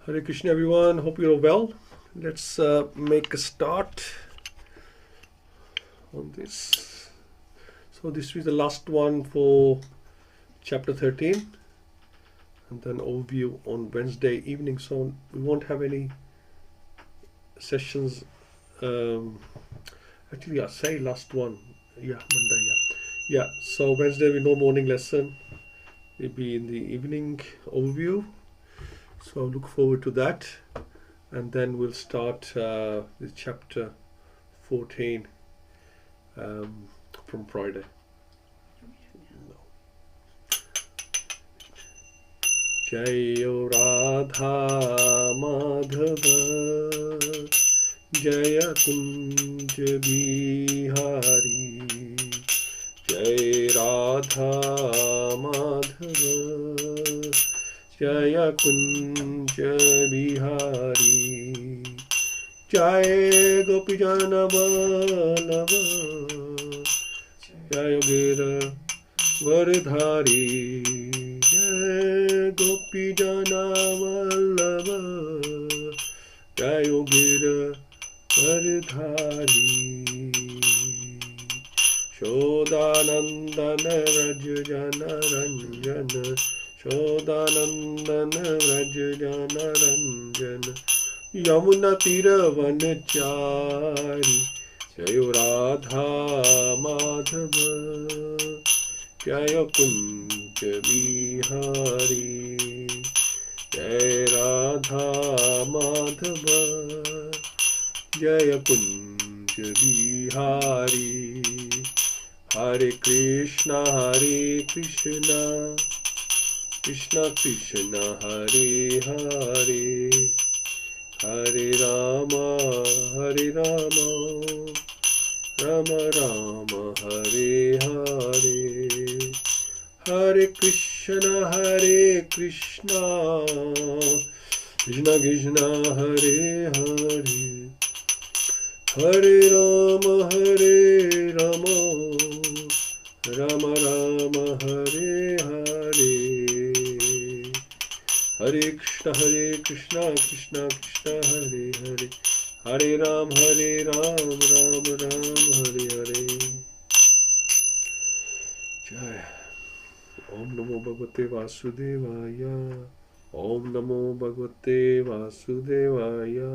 Hare Krishna everyone, hope you're well. Let's make a start on this. So this is the last one for chapter 13 and then overview on Wednesday evening. So we won't have any sessions. Actually, I say last one. Yeah, Monday, yeah. So Wednesday we no morning lesson. It'll be in the evening overview. So I look forward to that. And then we'll start with chapter 14 from Friday. Jayo Radha Madhava Jaya Kunja Bihari Jai Radha Madhava Jaya Kunja Bihari Jai Gopijana Vallabha Jai Gira Varidhari Jai Gopijana Vallabha Jai Gira Varidhari Shodanandana Rajjana Ranjana Shodanandana Rajjana Ranjana Yamuna Tiravanachari Jayo Radha Madhava Jaya Kunja Bihari Jai Radha Madhava Jaya Kunja Bihari Hare Krishna Krishna Krishna Hare Hare Hare Rama Rama Rama Hare Hare Hare Krishna Krishna Krishna Hare Hare Hare Rama Rama Rama Hare Hare Hare Krishna Krishna Krishna Hare Hare Hare Ram Ram Hare Hare Jai Om Namo Bhagavate Vasudevaya Om Namo Bhagavate Vasudevaya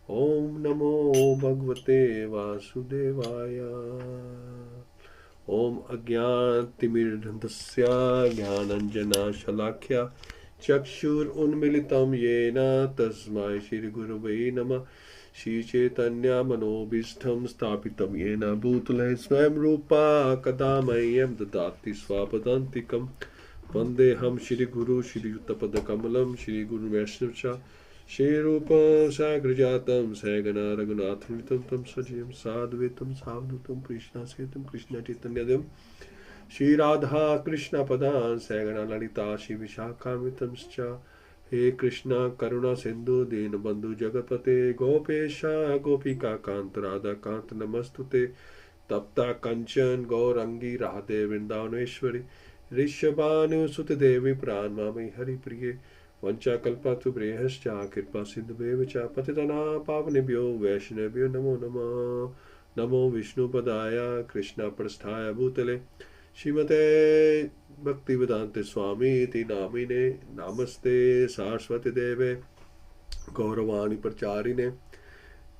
Om Namo Bhagavate Vasudevaya Om Agyantimirdhandasya Jnananjana Shalakya Chakshur Unmilitam Yena Tasmai Shri Gurave Namah Shri Chaitanya Manobishtham Stapitam Yena Bhutale Swayam Rupa Kadamayam Dadati Swapadantikam Vandeham Shri Guru Shri Yuttapada Kamalam Shri Guru Vaishnavcha Shri Rupa Sagrajatam Sagana Raghunatham Tam Sajayam Sadhvitam Savdutam Krishna Setam Krishna Chaitanyadam Shri Radha Krishna Padan Sagana Lalita Shri Vishakamitamscha He Krishna Karuna Sindhu Dinabandhu Jagapate Gopesha Gopika Kant Radha Kant Namastute Tapta Kanchan Gaurangi Radhe Vrindavaneshwari Rishabhanu Sutadevi Pranmami Hari Priye Vancha Kalpatu Brehascha Kirpa Sindhubevacha Patitana Pavanebhyo Vaishnavyo Namo Namo Namo Vishnu Padaya Krishna Prasthaya Bhutale Śrīmate Bhaktivedanta Swami Ti Namine Namaste Saraswati Deve Gauravani Pracharine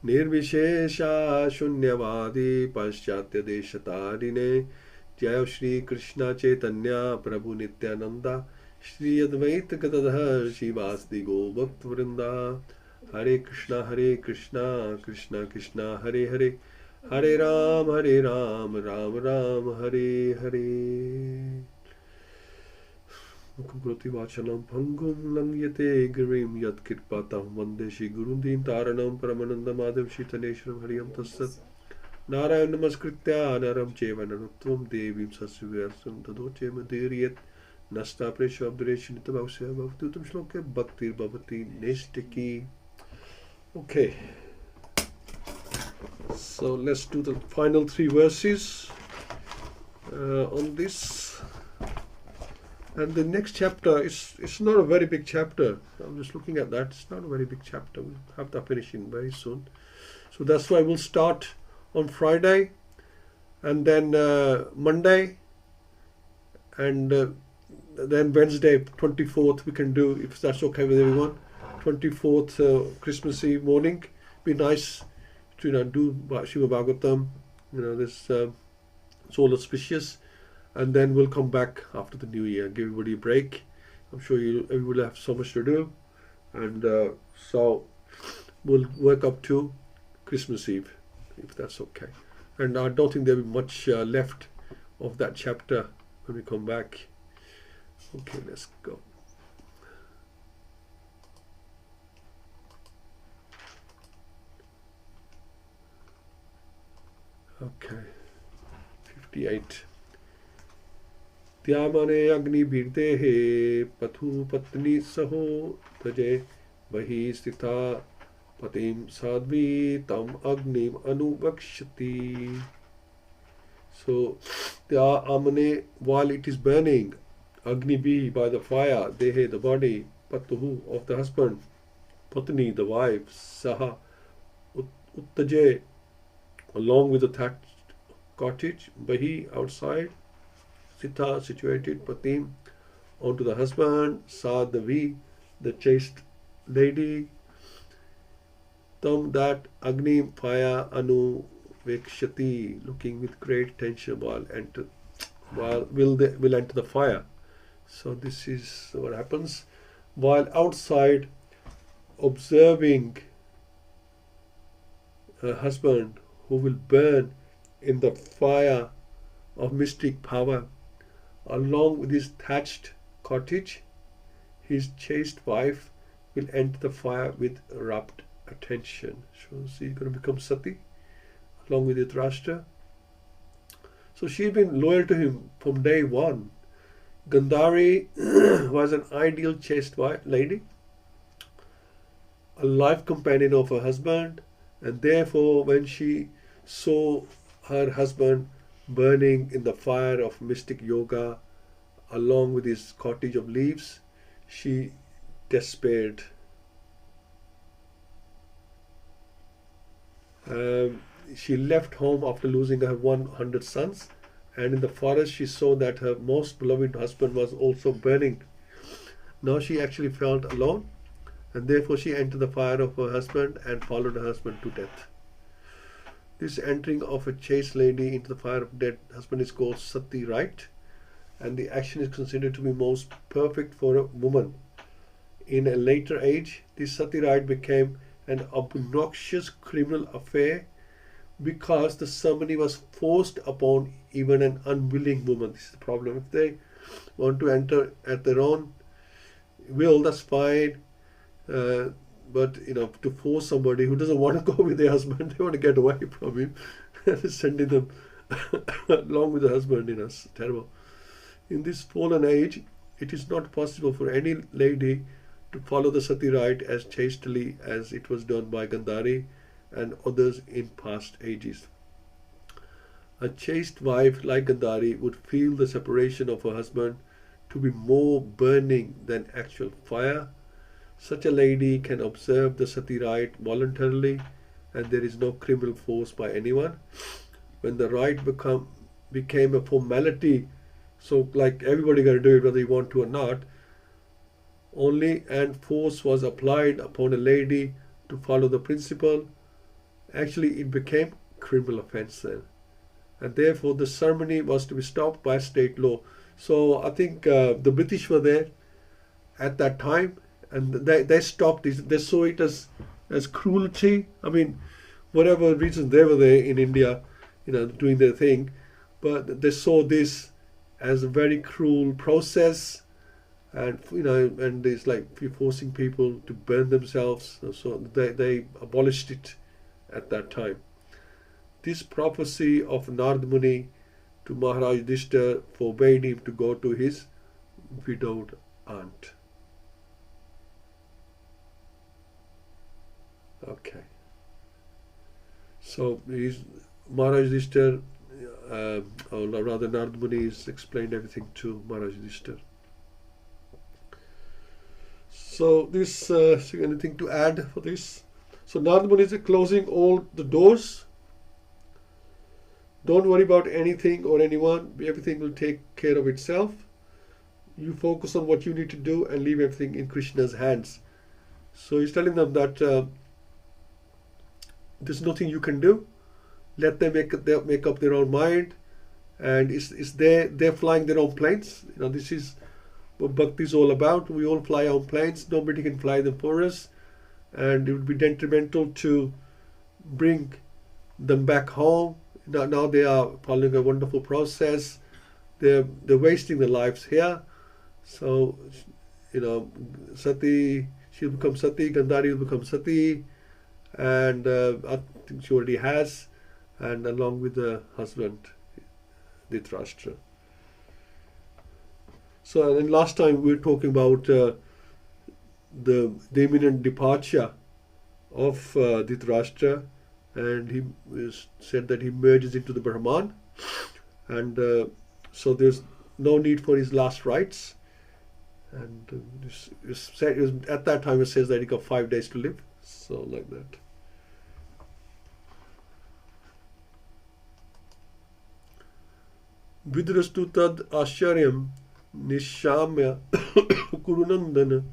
Nirvishesha Shunyavadi Paschatya Deshatarine Jai Shri Krishna Chaitanya Prabhu Nityananda Shri Advaita Gadadhar Shivasdi Go Bhakt Vrinda Hare Krishna Krishna Krishna Hare Hare Hare Ram Ram Ram Hare Hare Mukha Kroti Vachanam Bhangum Langyate Girim Yat Kirpatam Vande Shri Gurundim Taranam Paramananda Madhav Shitaneshram Hariyam Tassat Narayan Namaskritya Naram Cheva Narutvam Devim Sasvivyasam Tadoche Madiriyat Nasta Presha Abduration Tabavsya Bhavtutam Shloke Bhaktir Bhavati Nestiki. Okay. So let's do the final three verses on this. And the next chapter is, it's not a very big chapter. I'm just looking at that. It's not a very big chapter. We'll have that finishing very soon. So that's why we'll start on Friday, and then Monday, and then Wednesday, 24th, we can do, if that's okay with everyone. 24th, Christmas Eve morning. Be nice to do Śrīmad-Bhāgavatam. This it's all auspicious. And then we'll come back after the new year, give everybody a break. I'm sure everybody will have so much to do. And so we'll work up to Christmas Eve, if that's okay. And I don't think there'll be much left of that chapter when we come back. Okay, let's go. Okay, 58. त्यामने अग्निभिर्देहे पथु पत्नी सहो तजे बहि स्थिता पतिम साध्वी तम अग्निम अनुवक्ष्यति. So the amane, while it is burning, agni be by the fire, dehe the body, patuhu of the husband, patni the wife, saha uttaje along with the thatched cottage, bahi outside, sita situated, patim onto the husband, sadhavi the chaste lady, tam that agni fire anu Vikshati, looking with great tension will enter the fire. So this is what happens. While outside observing her husband who will burn in the fire of mystic power, along with his thatched cottage, his chaste wife will enter the fire with rapt attention. So she's going to become sati along with Dhritarashtra. So she'd been loyal to him from day one. Gandhari was an ideal chaste lady, a life companion of her husband, and therefore when she saw her husband burning in the fire of mystic yoga along with his cottage of leaves, she despaired. She left home after losing her 100 sons, and in the forest she saw that her most beloved husband was also burning. Now she actually felt alone, and therefore she entered the fire of her husband and followed her husband to death. This entering of a chaste lady into the fire of dead husband is called sati rite, and the action is considered to be most perfect for a woman. In a later age, this sati rite became an obnoxious criminal affair because the ceremony was forced upon even an unwilling woman. This is the problem. If they want to enter at their own will, that's fine. But to force somebody who doesn't want to go with their husband, they want to get away from him, and sending them along with the husband, it's terrible. In this fallen age, it is not possible for any lady to follow the sati rite as chastely as it was done by Gandhari and others in past ages. A chaste wife like Gandhari would feel the separation of her husband to be more burning than actual fire. Such a lady can observe the sati rite voluntarily, and there is no criminal force by anyone. When the rite became a formality, so like everybody got to do it whether you want to or not, only and force was applied upon a lady to follow the principle, actually it became criminal offense then. And therefore the ceremony was to be stopped by state law. So I think the British were there at that time, and they stopped it. They saw it as cruelty. I mean, whatever reason they were there in India, doing their thing, but they saw this as a very cruel process, and and it's like forcing people to burn themselves. So they abolished it at that time. This prophecy of Narad Muni to Maharaj Yudhishthira forbade him to go to his widowed aunt. Okay. So Maharaj Yudhishthira, or rather Narad Muni has explained everything to Maharaj Yudhishthira. So this, anything to add for this? So Narada Muni is closing all the doors. Don't worry about anything or anyone. Everything will take care of itself. You focus on what you need to do and leave everything in Krishna's hands. So he's telling them that there's nothing you can do. Let them make up their own mind, and they're flying their own planes. This is what bhakti is all about. We all fly our own planes. Nobody can fly them for us, and it would be detrimental to bring them back home. Now they are following a wonderful process. They're wasting their lives here. So Sati, she'll become Sati. Gandhari will become Sati, and I think she already has, and along with the husband, Dhritarashtra. So, and last time we were talking about the imminent departure of Dhritarashtra, and he said that he merges into the Brahman, and so there's no need for his last rites. And at that time it says that he got 5 days to live, so like that. Vidrastu tad asharyam nishamya kurunandana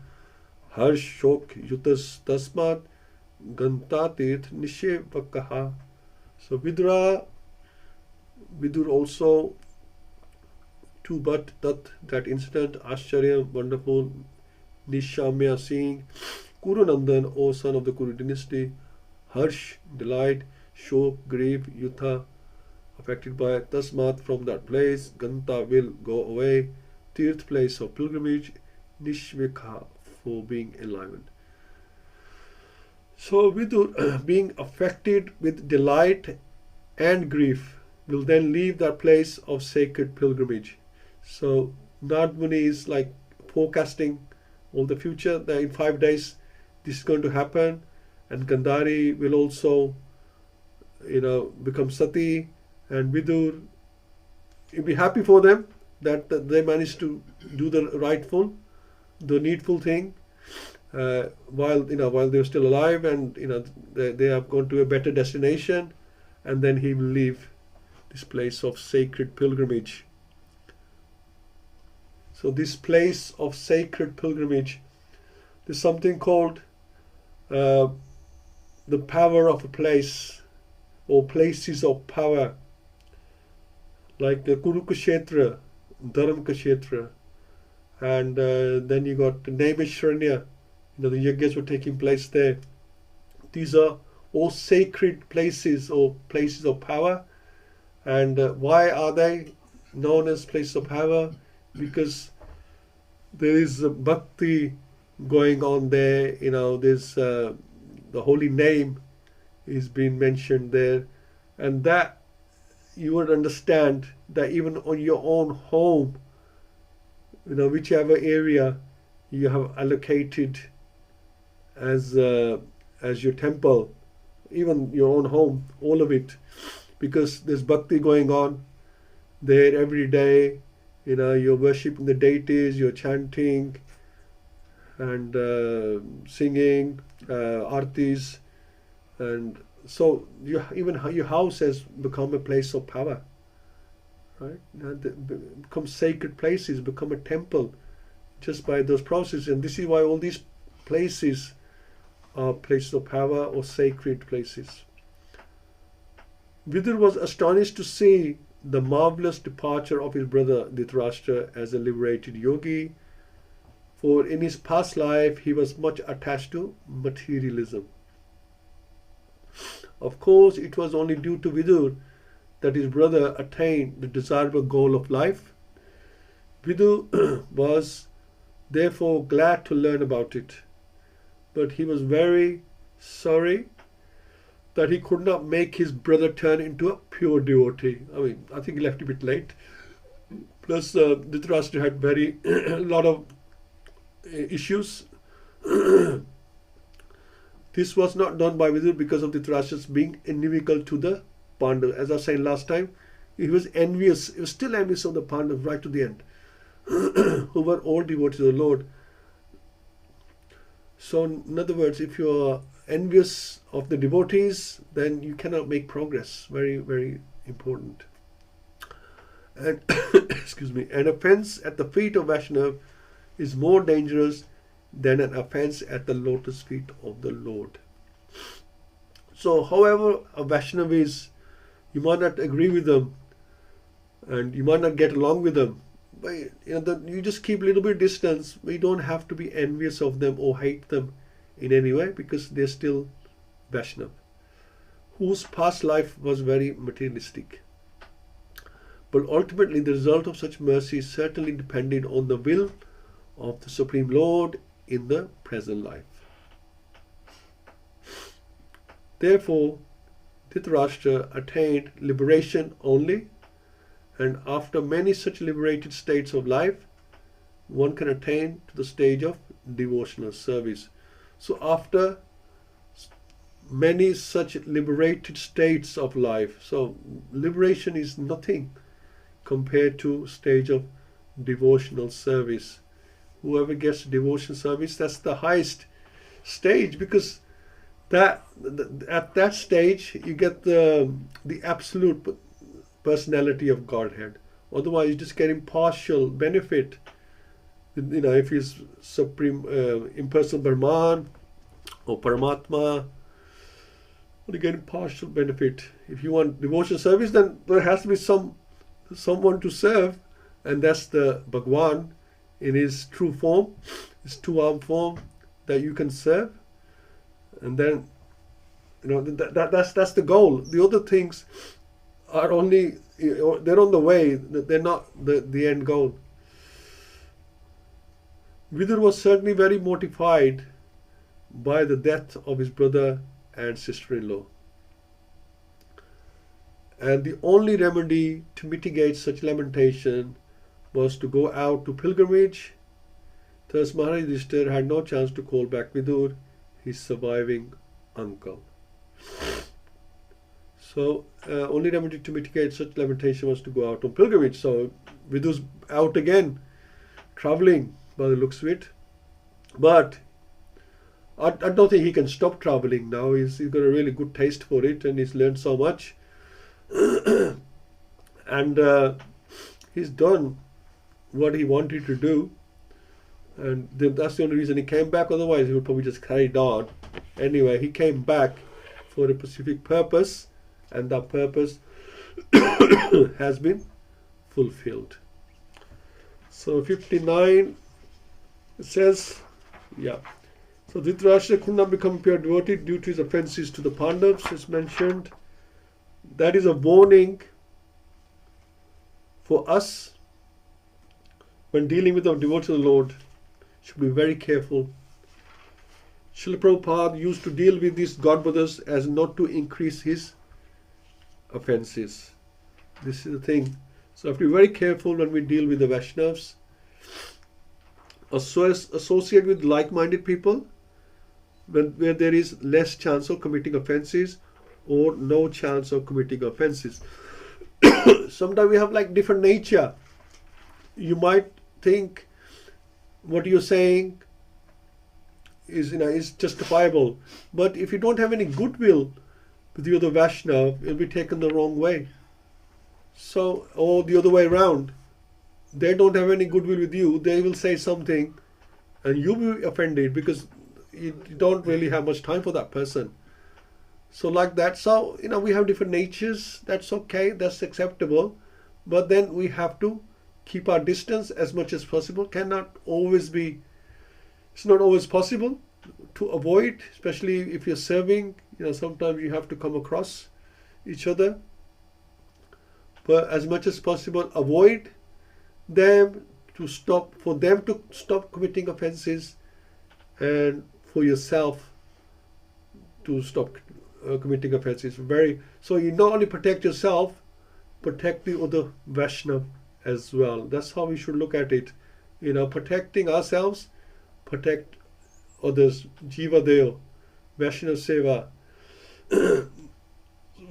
harshok yutas tasmat gantatirth nishevakaha. So Vidur also to but that incident, Acharya, wonderful, Nishamya, seeing, Kurunandan, O son of the Kuru dynasty, Harsh, delight, Shok, grief, Yutha, affected by Tasmat, from that place, Ganta will go away, Tirth, place of pilgrimage, Nishvika, for being enlivened. So Vidur, being affected with delight and grief, will then leave that place of sacred pilgrimage. So Narada Muni is like forecasting all the future, that in 5 days this is going to happen, and Gandhari will also become Sati, and Vidur, you'll be happy for them that they managed to do the needful thing while they're still alive, and they have gone to a better destination, and then he will leave this place of sacred pilgrimage. So this place of sacred pilgrimage, there's something called the power of a place, or places of power, like the Kurukshetra, Dharamkshetra, and then you got Naimashwaranya, the yajnas were taking place there. These are all sacred places or places of power. And why are they known as places of power? Because there is bhakti going on there. There's the holy name is being mentioned there, and that you would understand that even on your own home, whichever area you have allocated as your temple, even your own home, all of it, because there's bhakti going on there every day. You're worshipping the deities, you're chanting and singing artis, and so even your house has become a place of power, right? Become sacred places, become a temple just by those processes. And this is why all these places are places of power or sacred places. Vidur was astonished to see the marvelous departure of his brother Dhritarashtra as a liberated yogi, for in his past life he was much attached to materialism. Of course, it was only due to Vidur that his brother attained the desirable goal of life. Vidur was therefore glad to learn about it, but he was very sorry that he could not make his brother turn into a pure devotee. I think he left a bit late. Plus, Dhritarashtra had a lot of issues. This was not done by Vidur because of Dhritarashtra's being inimical to the Pandavas. As I said last time, he was envious. He was still envious of the Pandavas right to the end, who were all devotees of the Lord. So in other words, if you are envious of the devotees, then you cannot make progress. Very, very important. And excuse me, an offense at the feet of Vaishnava is more dangerous than an offense at the lotus feet of the Lord. So however a Vaishnava is, you might not agree with them and you might not get along with them, but you just keep a little bit distance. We don't have to be envious of them or hate them in any way, because they're still Vaishnava, whose past life was very materialistic. But ultimately the result of such mercy certainly depended on the will of the Supreme Lord in the present life. Therefore, Dhritarashtra attained liberation only, and after many such liberated states of life, one can attain to the stage of devotional service. So after many such liberated states of life, so liberation is nothing compared to stage of devotional service. Whoever gets devotional service, that's the highest stage, because at that stage you get the absolute personality of Godhead. Otherwise you're just getting partial benefit. If he's supreme impersonal Brahman or Paramatma, you're getting partial benefit. If you want devotional service, then there has to be someone to serve, and that's the Bhagwan in his true form, his two-armed form that you can serve. And then that's the goal. The other things are only, they're on the way, they're not the end goal. Vidur was certainly very mortified by the death of his brother and sister-in-law. And the only remedy to mitigate such lamentation was to go out to pilgrimage. Thus Maharaj Yudhishthira had no chance to call back Vidur, his surviving uncle. So only remedy to mitigate such lamentation was to go out on pilgrimage. So Vidur's out again, traveling by the looks of it. But I don't think he can stop traveling now. He's got a really good taste for it, and he's learned so much. And he's done what he wanted to do, and that's the only reason he came back. Otherwise he would probably just carried on. Anyway, he came back for a specific purpose, and that purpose has been fulfilled. So 59, it says, so Dhritarashtra could not become pure devotee due to his offences to the Pandavas, as mentioned. That is a warning for us when dealing with our devoted Lord. Should be very careful. Srila Prabhupada used to deal with these godbrothers as not to increase his offences. This is the thing. So have to be very careful when we deal with the Vaishnavas. Associate with like-minded people where there is less chance of committing offences or no chance of committing offences. Sometimes we have like different nature. You might think what you're saying is justifiable, but if you don't have any goodwill with the other Vaishnava, it'll be taken the wrong way. So, or the other way around, they don't have any goodwill with you, they will say something and you'll be offended because you don't really have much time for that person. So like that, so we have different natures. That's okay, that's acceptable, but then we have to keep our distance as much as possible. It's not always possible to avoid, especially if you're serving. Sometimes you have to come across each other, but as much as possible avoid them, for them to stop committing offenses, and for yourself to stop committing offenses. So you not only protect yourself, protect the other Vaishnava as well. That's how we should look at it. Protecting ourselves, protect others. Jiva Deo, Bhaktivedanta.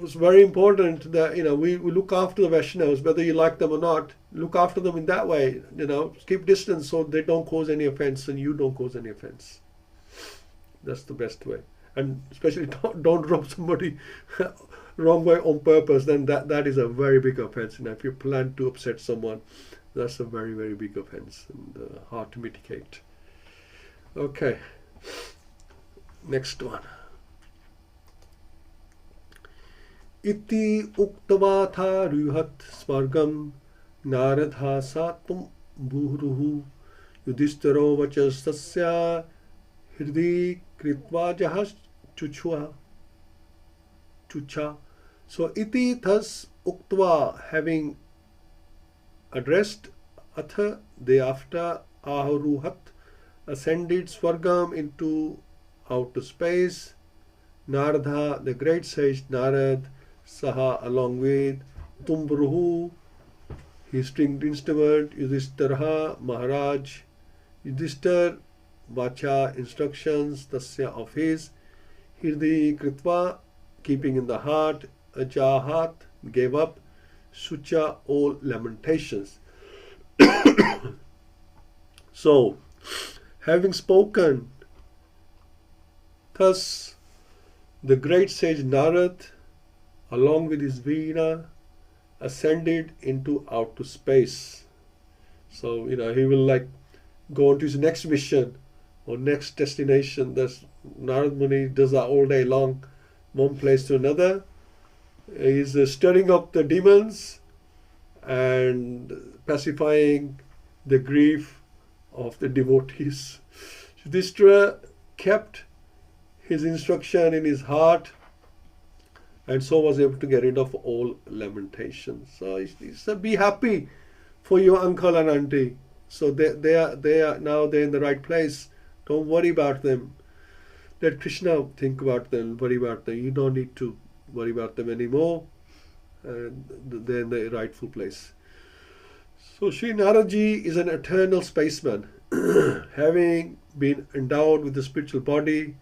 It's very important that we look after the Vaishnavas, whether you like them or not. Look after them in that way. Keep distance so they don't cause any offense and you don't cause any offense. That's the best way. And especially don't drop somebody wrong way on purpose. Then that is a very big offense. And if you plan to upset someone, that's a very, very big offense and hard to mitigate. Okay. Next one. Iti uktavatha ruhat svargam naradha satum buhruhu yudhishtharo vachastasya hridhi kritva jahas chucha. So iti thus uktva, having addressed, atha thereafter, aharuhat, ascended Swargam into outer space, Narada, the great sage Narad, Saha along with Tumbruhu, his stringed instrument, Yudhishthara, Maharaj, Yudhishthar, Vacha, instructions, Tasya of his, Hirdi Kritva, keeping in the heart, Ajahat, gave up, Sucha, all lamentations. So, having spoken, thus the great sage Narad, along with his Veena, ascended into outer space. So, he will go on to his next mission or next destination. That's Narad Muni does that all day long, one place to another. He's stirring up the demons and pacifying the grief of the devotees. Yudhishthira kept his instruction in his heart and so was able to get rid of all lamentations. So he said, be happy for your uncle and auntie. So they are now they're in the right place. Don't worry about them. Let Krishna think about them, worry about them. You don't need to worry about them anymore. And they're in the rightful place. So Sri Naraji is an eternal spaceman, having been endowed with the spiritual body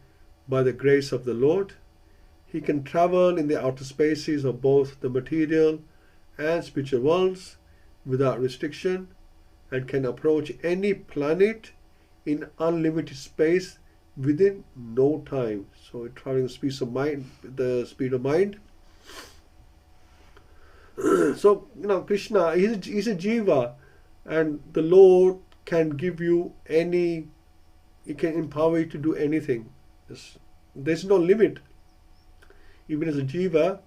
by the grace of the Lord. He can travel in the outer spaces of both the material and spiritual worlds without restriction and can approach any planet in unlimited space within no time. So traveling the speed of mind. So, Krishna, he's a jiva, and the Lord can give you he can empower you to do anything. There's no limit. Even as a jiva,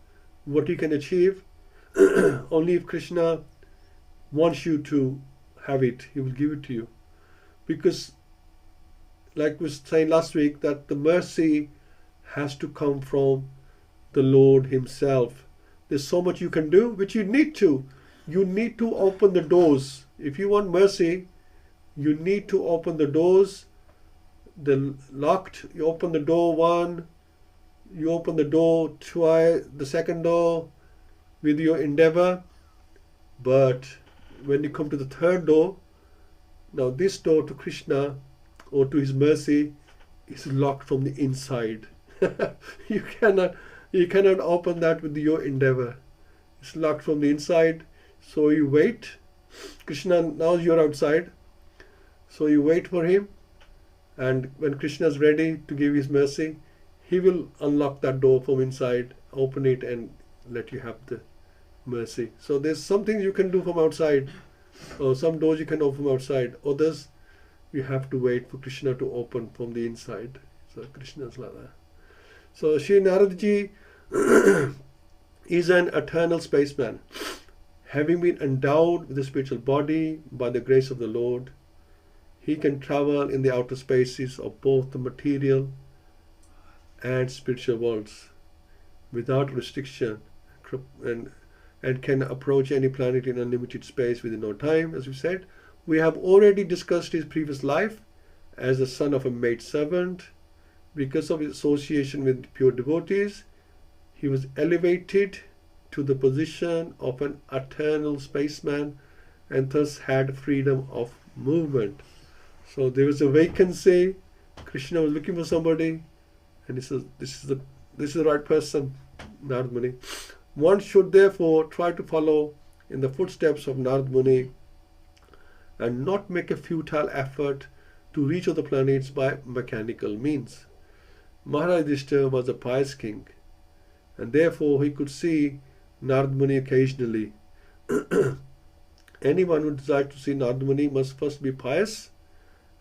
what you can achieve, only if Krishna wants you to have it, he will give it to you. Because, like we were saying last week, that the mercy has to come from the Lord himself. There's so much you can do, which you need to. You need to open the doors. If you want mercy, you need to open the doors. They're locked. You open the door one, you open the door twice, the second door with your endeavor. But when you come to the third door, now this door to Krishna or to his mercy is locked from the inside. You cannot open that with your endeavor. It's locked from the inside. So you wait. Krishna, now you're outside. So you wait for him. And when Krishna is ready to give his mercy, he will unlock that door from inside, open it and let you have the mercy. So there's some things you can do from outside. Or some doors you can open from outside. Others, you have to wait for Krishna to open from the inside. So Krishna is like that. So Sri Naradji is an eternal spaceman. Having been endowed with a spiritual body by the grace of the Lord, he can travel in the outer spaces of both the material and spiritual worlds without restriction and can approach any planet in unlimited space within no time. As we said, we have already discussed his previous life as the son of a maidservant. Because of his association with pure devotees, he was elevated to the position of an eternal spaceman and thus had freedom of movement. So there was a vacancy. Krishna was looking for somebody, and he says, this is the right person, Narad Muni. One should therefore try to follow in the footsteps of Narad Muni and not make a futile effort to reach other planets by mechanical means. Maharaj Yudhishthira was a pious king, and therefore he could see Narad Muni occasionally. Anyone who desires to see Narad Muni must first be pious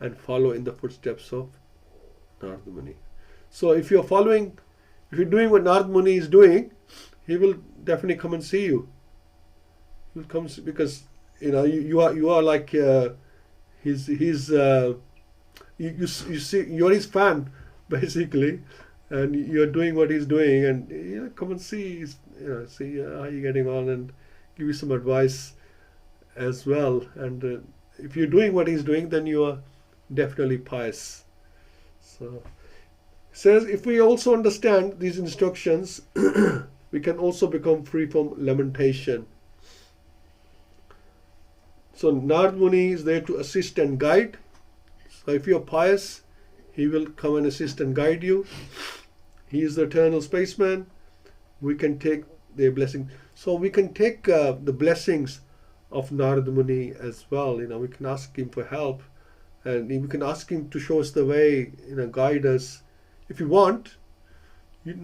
and follow in the footsteps of Narad Muni. So if you're doing what Narad Muni is doing, he will definitely come and see you. He will come because you are like you see you're his fan basically, and you're doing what he's doing, and come and see how you're getting on and give you some advice as well. And if you're doing what he's doing, then you are definitely pious. So it says if we also understand these instructions, we can also become free from lamentation. So Narad Muni is there to assist and guide. So if you're pious, he will come and assist and guide you. He is the eternal spaceman. We can take their blessing. So we can take the blessings of Narad Muni as well. We can ask him for help, and we can ask him to show us the way, guide us. If you want, you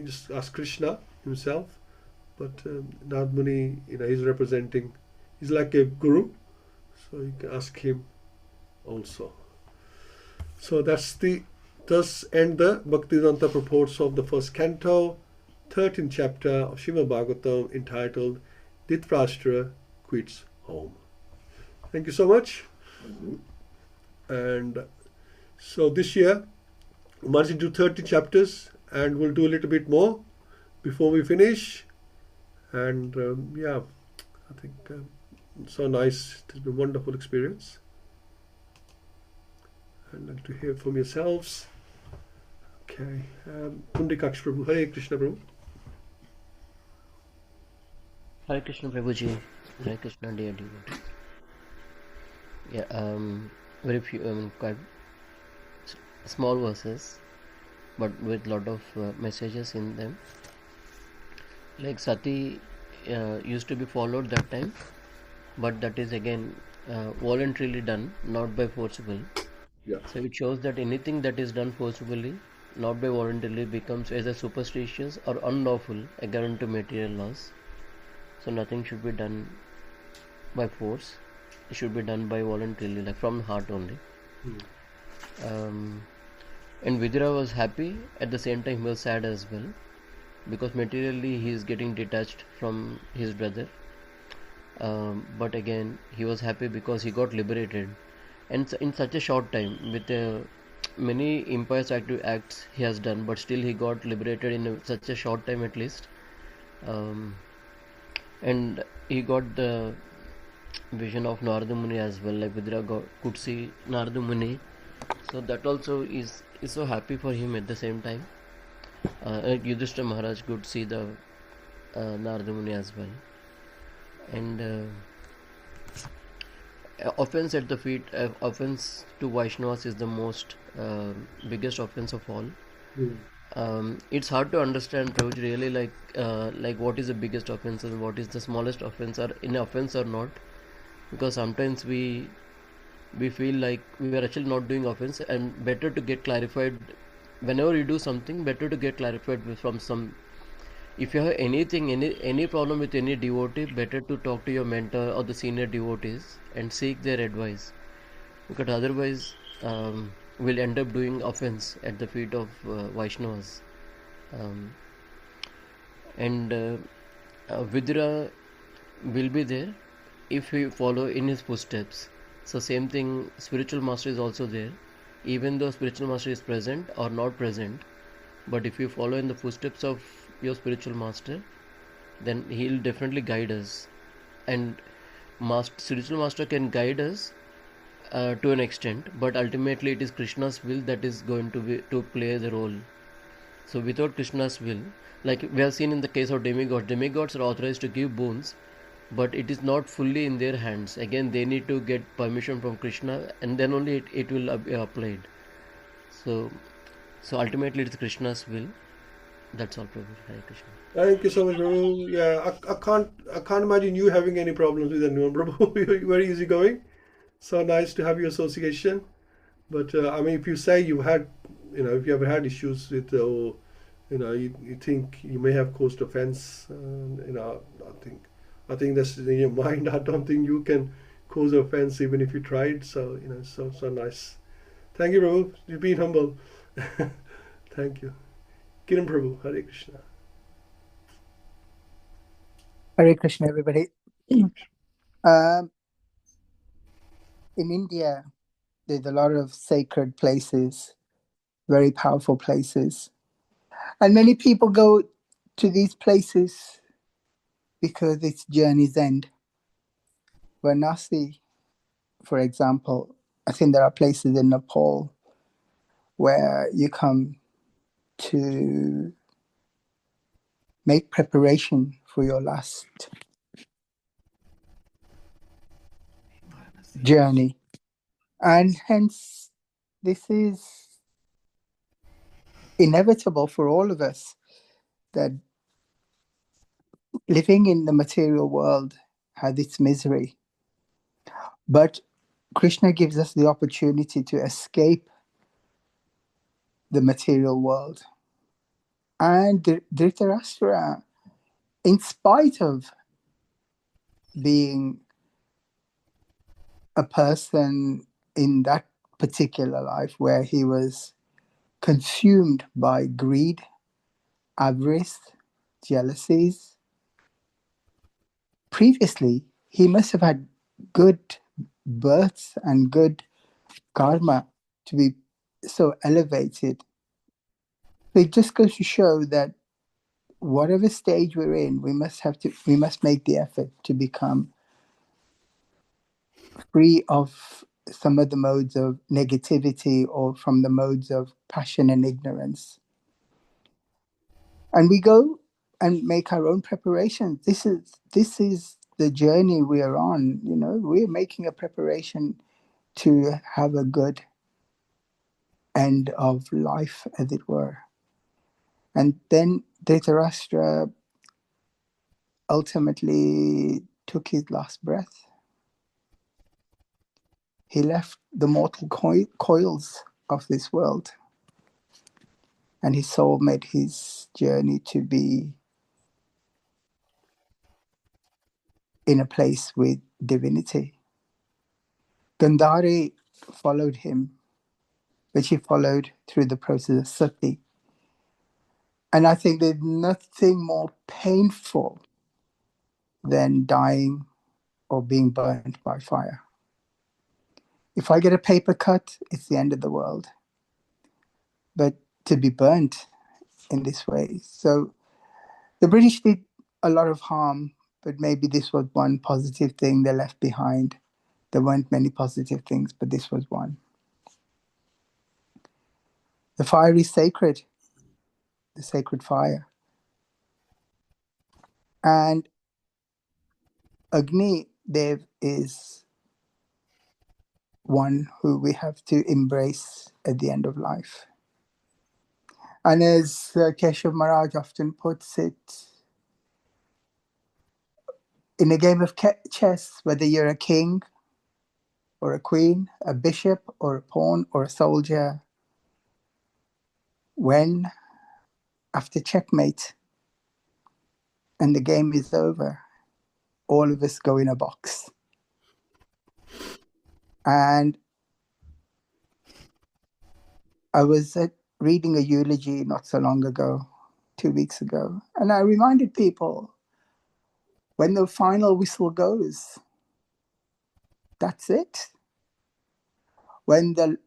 just ask Krishna himself, but Narad Muni, he's like a guru, so you can ask him also. So thus end the Bhaktivedanta purports of the first canto, 13th chapter of Śrīmad-Bhāgavatam, entitled Dhritarashtra Quits Home. Thank you so much. And so this year, we must do 30 chapters, and we'll do a little bit more before we finish. And I think it's so nice. It's been a wonderful experience. I'd like to hear from yourselves. Okay. Pundikaksh Prabhu. Hare Krishna Prabhu. Hare Krishna Prabhuji. Hare Krishna, dear devotees. Yeah, very few, quite small verses, but with lot of messages in them. Like Sati used to be followed that time, but that is again voluntarily done, not by forcible. Yeah. So it shows that anything that is done forcibly, not by voluntarily, becomes either superstitious or unlawful according to material laws. So nothing should be done by force. It should be done by voluntarily, like from the heart only. And Vidura was happy, at the same time he was sad as well, because materially he is getting detached from his brother. But again he was happy because he got liberated, and in such a short time, with many impious acts he has done, but still he got liberated in such a short time at least. And he got the vision of Narada Muni as well, like Vidura could see Narada Muni, so that also is so happy for him at the same time. Yudhishthira Maharaj could see the Narada Muni as well. And offense at the feet, offense to Vaishnavas is the most biggest offense of all. It's hard to understand, Prabhuji, really, like what is the biggest offense and what is the smallest offense, or in offense or not, because sometimes we feel like we are actually not doing offense, and better to get clarified whenever you do something, better to get clarified from some. If you have any problem with any devotee, better to talk to your mentor or the senior devotees and seek their advice, because otherwise we'll end up doing offense at the feet of Vaishnavas. And Vidura will be there if we follow in his footsteps. So same thing, spiritual master is also there, even though spiritual master is present or not present, but if you follow in the footsteps of your spiritual master, then he'll definitely guide us. And spiritual master can guide us to an extent, but ultimately it is Krishna's will that is going to play the role. So without Krishna's will, like we have seen in the case of demigods are authorized to give boons, but it is not fully in their hands. Again, they need to get permission from Krishna, and then only it will be applied. So ultimately it's Krishna's will. That's all, Prabhu. Hare Krishna. Thank you so much, Prabhu. Yeah, I can't imagine you having any problems with anyone, Prabhu. You're very easygoing. So nice to have your association. But if you say you've had if you ever had issues with, you think you may have caused offense, I think that's in your mind. I don't think you can cause offense even if you tried. So, so nice. Thank you, Prabhu. You've been humble. Thank you. Kiran Prabhu, Hare Krishna. Hare Krishna, everybody. In India, there's a lot of sacred places, very powerful places. And many people go to these places because it's journey's end. Varanasi, for example, I think there are places in Nepal where you come to make preparation for your last journey. And hence, this is inevitable for all of us, that living in the material world has its misery. But Krishna gives us the opportunity to escape the material world. And Dhritarashtra, in spite of being a person in that particular life where he was consumed by greed, avarice, jealousies, previously he must have had good births and good karma to be so elevated. It just goes to show that whatever stage we're in, we must make the effort to become free of some of the modes of negativity or from the modes of passion and ignorance. And we go and make our own preparations. This is the journey we are on. We're making a preparation to have a good end of life, as it were. And then Dhritarashtra ultimately took his last breath. He left the mortal coils of this world, and his soul made his journey to be in a place with divinity. Gandhari followed him, which he followed through the process of sati. And I think there's nothing more painful than dying or being burned by fire. If I get a paper cut, it's the end of the world. But to be burnt in this way. So the British did a lot of harm, but maybe this was one positive thing they left behind. There weren't many positive things, but this was one. The fire is sacred, the sacred fire. And Agni Dev is one who we have to embrace at the end of life. And as Keshav Maharaj often puts it, in a game of chess, whether you're a king or a queen, a bishop or a pawn or a soldier, when, after checkmate and the game is over, all of us go in a box. And I was reading a eulogy not so long ago, 2 weeks ago, and I reminded people, when the final whistle goes, that's it. When the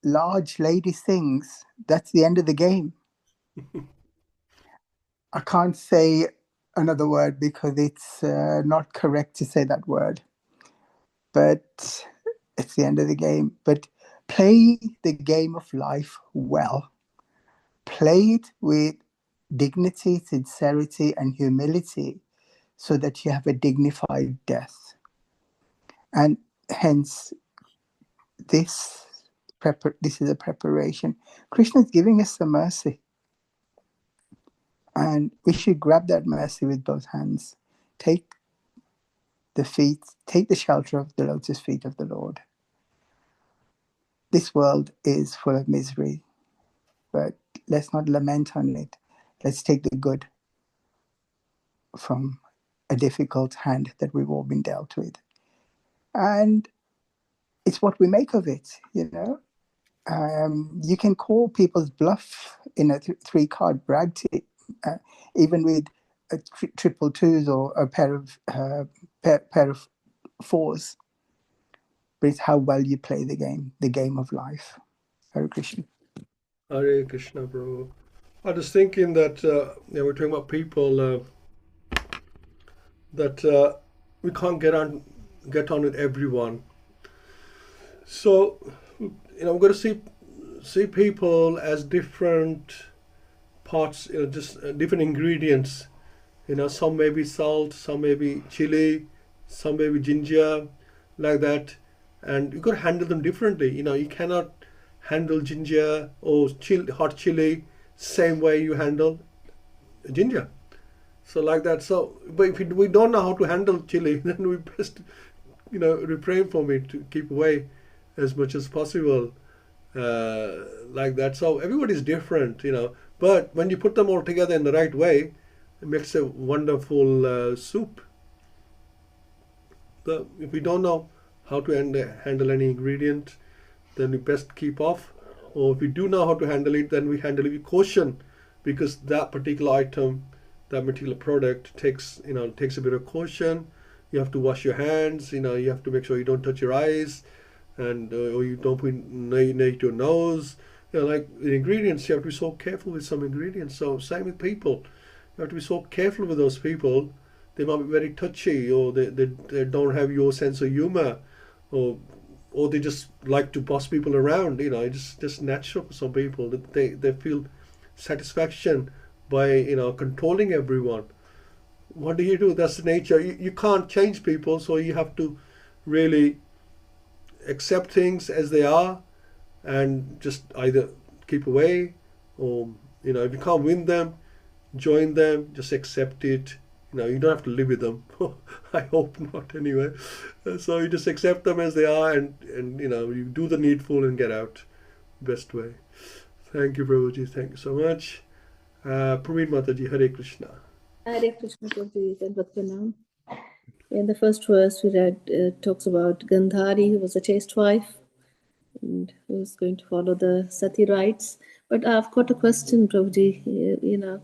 large lady sings, that's the end of the game. I can't say another word because it's not correct to say that word. But it's the end of the game. But play the game of life well. Play it with dignity, sincerity, and humility so that you have a dignified death. And hence, this is a preparation. Krishna is giving us the mercy. And we should grab that mercy with both hands. Take the shelter of the lotus feet of the Lord. This world is full of misery. but let's not lament on it. Let's take the good from a difficult hand that we've all been dealt with. And it's what we make of it, you know. You can call people's bluff in a three-card brag tip, even with triple twos or a pair of fours. But it's how well you play the game of life. Hare Krishna. Hare Krishna, bro. I was thinking that we're talking about people that we can't get on with everyone. So, you know, I'm going to see people as different parts, you know, just different ingredients. You know, some may be salt, some may be chili, some may be ginger, like that. And you got to handle them differently. You know, you cannot handle ginger or hot chili same way you handle ginger. So like that. So, but if we don't know how to handle chili, then we best, you know, refrain from it, to keep away as much as possible, like that. So everybody's different, you know. But when you put them all together in the right way, it makes a wonderful soup. If we don't know how to handle any ingredient, then we best keep off. Or if we do know how to handle it, then we handle it with caution, because that particular item, that particular product takes a bit of caution. You have to wash your hands. You know, you have to make sure you don't touch your eyes, and or you don't put near your nose. You know, like the ingredients, you have to be so careful with some ingredients. So same with people, you have to be so careful with those people. They might be very touchy, or they don't have your sense of humor, or they just like to boss people around. You know, it's just natural for some people that they feel satisfaction by, you know, controlling everyone. What do you do? That's the nature. You can't change people, so you have to really accept things as they are, and just either keep away, or, you know, if you can't win them, join them, just accept it. You know, you don't have to live with them. I hope not, anyway. So you just accept them as they are, and you know, you do the needful and get out best way. Thank you, Prabhuji. Thank you so much. Praveen Mataji, Hare Krishna. Hare Krishna, Prabhuji, and Bhaktivedanta. In the first verse we read, talks about Gandhari, who was a chaste wife, and who was going to follow the sati rites. But I've got a question, Prabhuji. You know,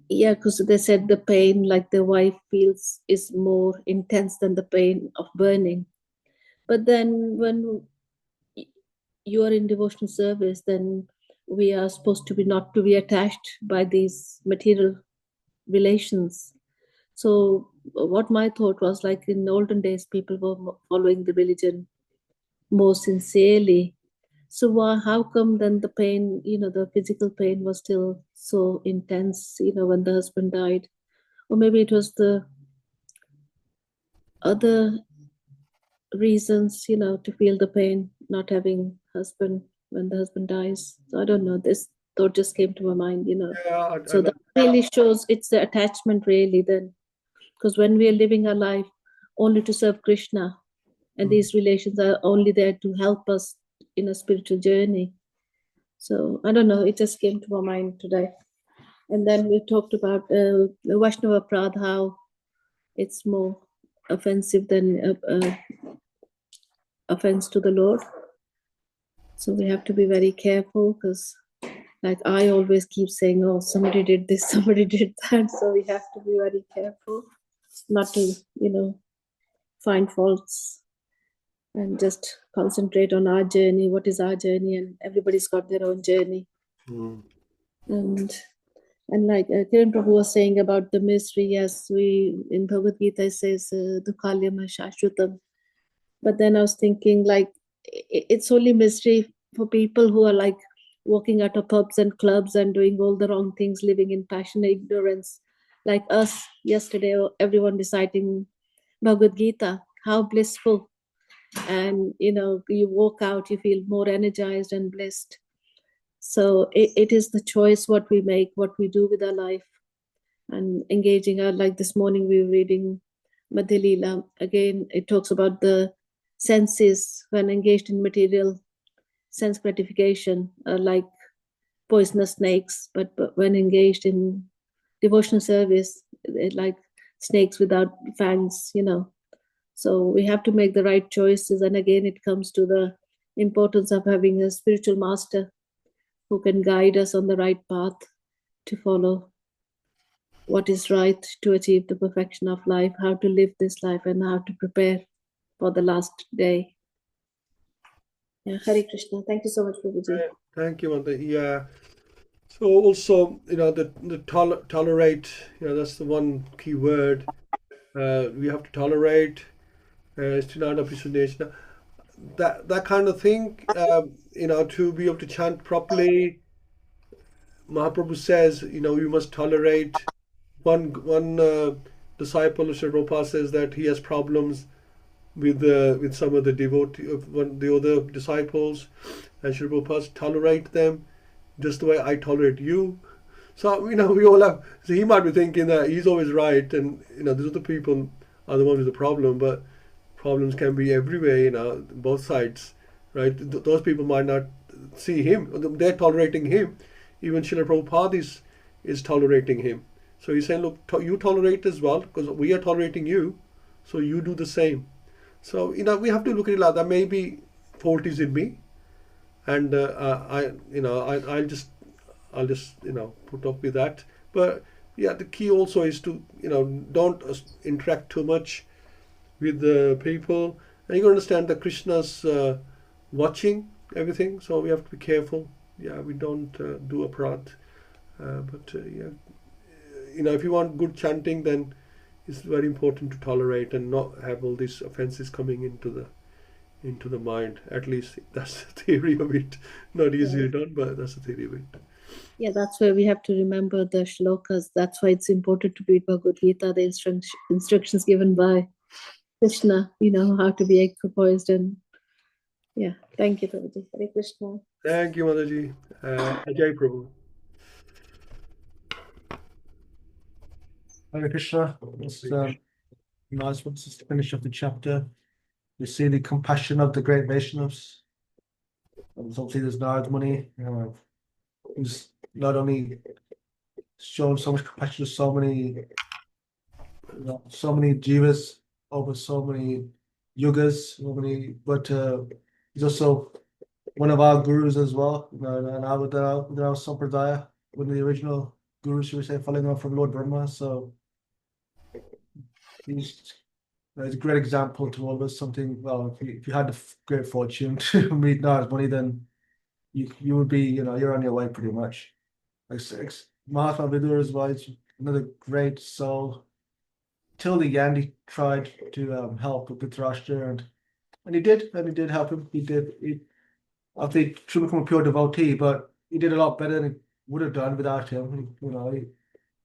yeah, because they said the pain, like the wife feels, is more intense than the pain of burning. But then when you are in devotional service, then we are supposed to be not to be attached by these material relations. So what my thought was, like in olden days, people were following the religion more sincerely. So how come then the pain, you know, the physical pain was still so intense, you know, when the husband died? Or maybe it was the other reasons, you know, to feel the pain, not having husband when the husband dies. So I don't know, this thought just came to my mind, you know. Yeah, So that really shows it's the attachment really then. Because when we are living our life only to serve Krishna, and these relations are only there to help us in a spiritual journey. So I don't know, it just came to my mind today. And then we talked about the Vaishnava Prad, how it's more offensive than offense to the Lord. So we have to be very careful, because like I always keep saying, oh, somebody did this, somebody did that. So we have to be very careful not to, you know, find faults, and just concentrate on our journey. What is our journey? And everybody's got their own journey. And like Kiran Prabhu was saying about the mystery, yes, we in Bhagavad Gita it says Dukhalyam Shashvatam. But then I was thinking, like, it's only mystery for people who are like walking out of pubs and clubs and doing all the wrong things, living in passion and ignorance, like us yesterday, everyone reciting Bhagavad Gita. How blissful. And, you know, you walk out, you feel more energized and blessed. So it is the choice what we make, what we do with our life, and engaging our, like this morning we were reading Madhya Leela. Again, it talks about the senses when engaged in material sense gratification, like poisonous snakes, but when engaged in devotional service, they're like snakes without fangs, you know. So we have to make the right choices. And again, it comes to the importance of having a spiritual master who can guide us on the right path to follow what is right to achieve the perfection of life, how to live this life, and how to prepare for the last day. Yeah, Hare Krishna. Thank you so much, Prabhuji. Thank you, Mother. Yeah. So also, the tolerate, that's the one key word. We have to tolerate. That kind of thing, to be able to chant properly. Mahaprabhu says, you must tolerate. One disciple of Srila Prabhupada says that he has problems with some of the the other disciples, and Srila Prabhupada tolerate them just the way I tolerate you. So we all have. So he might be thinking that he's always right, and these other people are the ones with the problem, but problems can be everywhere, both sides, right? Those people might not see him, they're tolerating him. Even Srila Prabhupada is tolerating him. So he's saying, look, you tolerate as well, because we are tolerating you, so you do the same. So, we have to look at it like that. Maybe fault is in me, and I'll just put up with that. But yeah, the key also is to, don't interact too much with the people. And you understand that Krishna's watching everything, so we have to be careful. Yeah, we don't do aparadh. If you want good chanting, then it's very important to tolerate and not have all these offenses coming into the mind. At least that's the theory of it. Not easily done, but that's the theory of it. Yeah, that's why we have to remember the shlokas. That's why it's important to read Bhagavad Gita, the instructions given by Krishna, how to be equipoised. And yeah, thank you, Prabhuji. Hare Krishna. Thank you, Mataji. Ajay Prabhu. Hare Krishna. It's nice once it's finished off the chapter. You see the compassion of the great Vaishnavas. Obviously, there's Narad Muni, who's not only shown so much compassion to so many jivas over so many yugas, but he's also one of our gurus as well. And our Sampradaya, one of the original gurus, should we say, following on from Lord Brahma. So he's a great example to all of us. Something, well, if you had the great fortune to meet Narad Muni, then you would be, you're on your way pretty much. Mahatma Vidura as well, he's another great soul. Till the end, he tried to help with Dhritarashtra, and he did help him. I think should become a pure devotee, but he did a lot better than he would have done without him.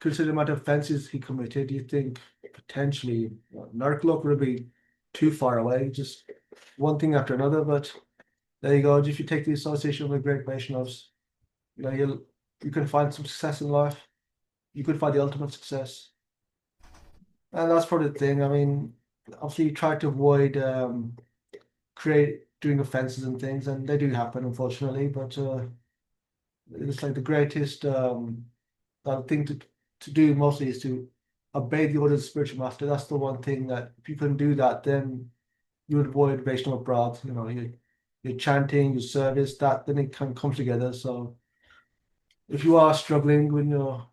Considering the amount of offenses he committed, you think potentially Narkalok would be too far away, just one thing after another. But there you go. If you take the association with great Vaishnavas, you can find some success in life. You could find the ultimate success. And that's probably the thing. I mean, obviously, you try to avoid doing offenses and things, and they do happen, unfortunately. But it's like the greatest thing to do mostly is to obey the orders of the spiritual master. That's the one thing that if you can do that, then you would avoid Vaishnava aparadh. Your chanting, your service, then it can come together. So if you are struggling with your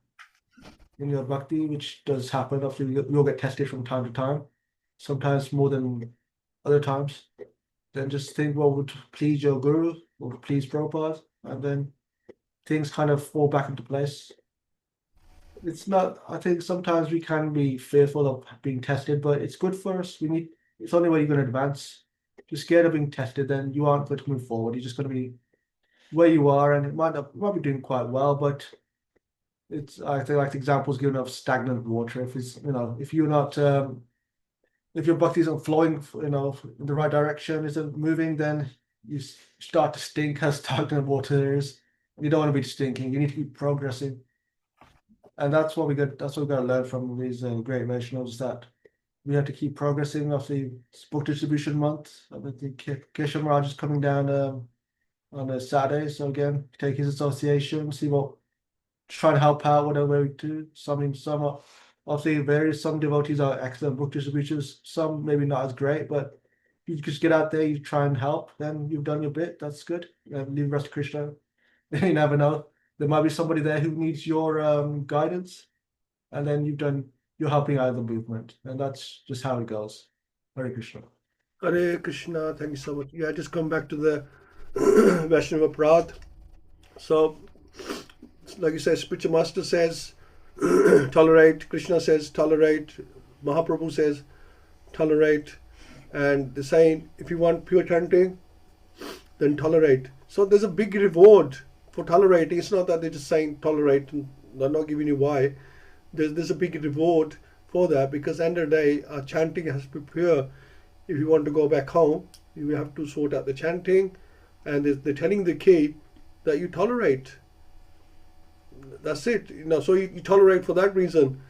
bhakti, which does happen, obviously you'll get tested from time to time, sometimes more than other times. Then just think what would please your guru, what would please Prabhupada, and then things kind of fall back into place. I think sometimes we can be fearful of being tested, but it's good for us. It's the only way you're going to advance. If you're scared of being tested, then you aren't going to move forward. You're just going to be where you are, and it might be doing quite well, but I think like the examples given of stagnant water. If you're not if your bhakti isn't flowing, in the right direction, isn't moving, then you start to stink as stagnant water is. You don't want to be stinking. You need to keep progressing, and that's what we got to learn from these great Vaishnavas, that we have to keep progressing. Obviously, it's book distribution month. I think Keshav Maharaj is coming down on a Saturday. So again, take his association, see what, try and help out whatever we do. Some are obviously various. Some devotees are excellent book distributors. Some maybe not as great, but you just get out there, you try and help. Then you've done your bit. That's good. Leave the rest to Krishna. You never know. There might be somebody there who needs your guidance, and then you're helping out the movement, and that's just how it goes. Hare Krishna. Hare Krishna, thank you so much. Yeah, just come back to the Vaishnava Prad. So, like you said, spiritual master says, tolerate. Krishna says, tolerate. Mahaprabhu says, tolerate. And the saying, if you want pure chanting, then tolerate. So there's a big reward for tolerating. It's not that they're just saying tolerate and they're not giving you why. There's a big reward for that, because at the end of the day, our chanting has to be pure. If you want to go back home, you have to sort out the chanting, and they're telling the key that you tolerate. That's it. So you tolerate for that reason.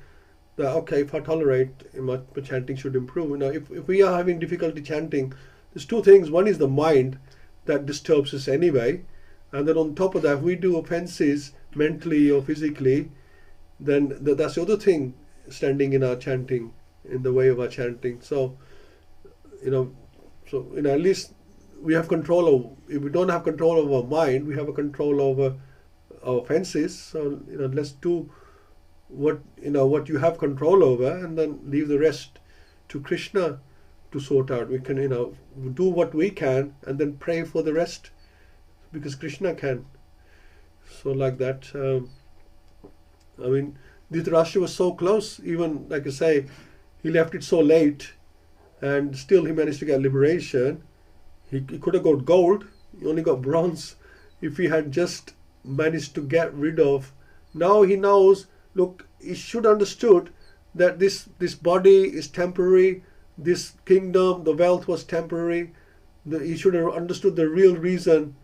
That okay, if I tolerate, my chanting should improve. If we are having difficulty chanting, there's two things. One is the mind that disturbs us anyway, and then on top of that, if we do offenses mentally or physically, then that's the other thing standing in our chanting, in the way of our chanting. So at least we have control over. If we don't have control over our mind, we have a control over our offenses. So let's do what you have control over, and then leave the rest to Krishna to sort out. We can do what we can, and then pray for the rest, because Krishna can. So like that. Dhritarashtra was so close. Even like I say, he left it so late, and still he managed to get liberation. He could have got gold. He only got bronze. If he had just managed to get rid of, now he knows. Look, he should have understood that this body is temporary. This kingdom, the wealth was temporary. He should have understood the real reason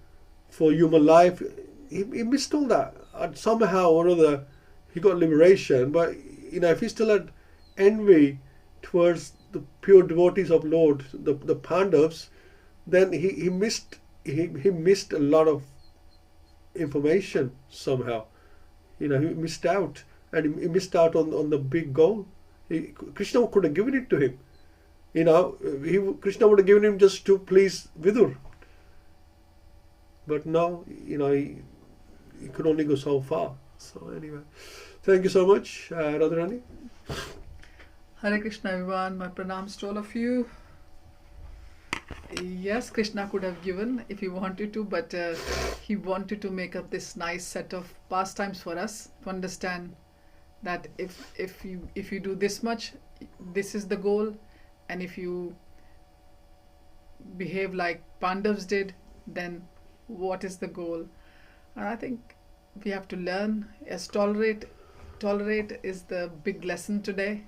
for human life. He missed all that. And somehow or other, he got liberation. But if he still had envy towards the pure devotees of Lord, the Pandavas, then he missed a lot of information somehow. He missed out, and he missed out on the big goal. Krishna could have given it to him. Krishna would have given him just to please Vidur. But no, he could only go so far. So anyway, thank you so much, Radharani. Hare Krishna, everyone. My pranams to all of you. Yes, Krishna could have given if he wanted to, but he wanted to make up this nice set of pastimes for us to understand that if you do this much, this is the goal, and if you behave like Pandavas did, then what is the goal? And I think we have to learn. As tolerate is the big lesson today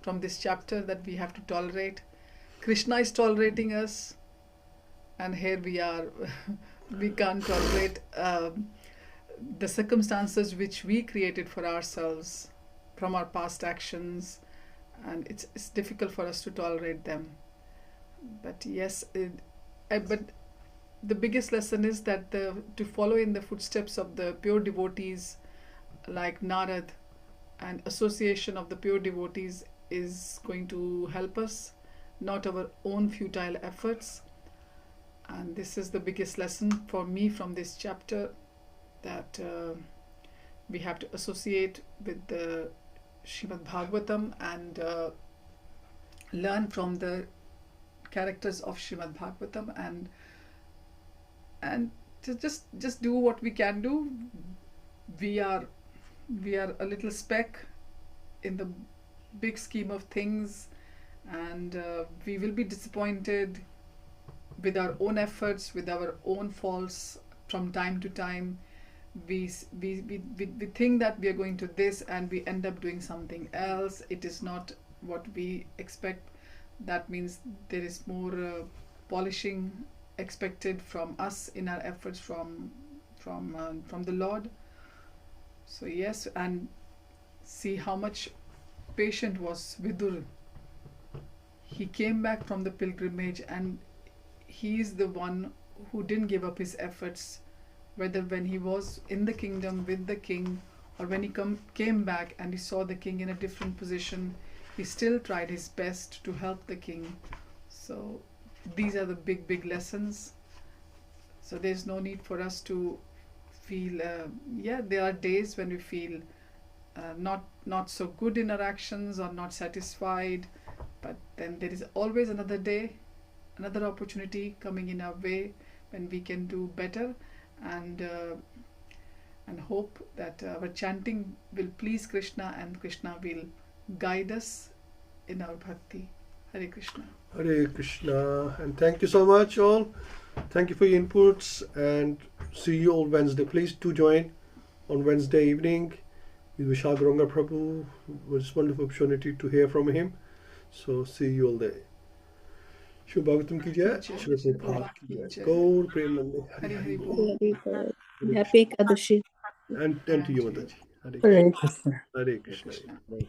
from this chapter, that we have to tolerate. Krishna is tolerating us, and here we are. We can't tolerate the circumstances which we created for ourselves from our past actions, and it's difficult for us to tolerate them. But yes, but the biggest lesson is that to follow in the footsteps of the pure devotees like Narad, and association of the pure devotees is going to help us, not our own futile efforts. And this is the biggest lesson for me from this chapter, that we have to associate with the Śrīmad-Bhāgavatam and learn from the characters of Śrīmad-Bhāgavatam, and to just do what we can do. We are a little speck in the big scheme of things, and we will be disappointed with our own efforts, with our own faults from time to time. We think that we are going to this, and we end up doing something else. It is not what we expect. That means there is more polishing expected from us in our efforts from the Lord. So yes, and see how much patient was Vidur. He came back from the pilgrimage, and he is the one who didn't give up his efforts, whether when he was in the kingdom with the king or when he came back and he saw the king in a different position, he still tried his best to help the king. So these are the big lessons. So there's no need for us to feel, there are days when we feel not so good in our actions or not satisfied, but then there is always another day, another opportunity coming in our way when we can do better, and hope that our chanting will please Krishna and Krishna will guide us in our bhakti. Hare Krishna. Hare Krishna. And thank you so much all. Thank you for your inputs, and see you all Wednesday. Please do join on Wednesday evening with Vishal Gauranga Prabhu. It was a wonderful opportunity to hear from him. So see you all there. Śrīmad-Bhāgavatam ki jai, Srila Prabhupada ki jai. Gaur Premanande. Hari Hari Bol. Very good. Happy Ekadashi. And to you, Mataji. Hare Hare Krishna. Krishna. Hare Krishna. Krishna.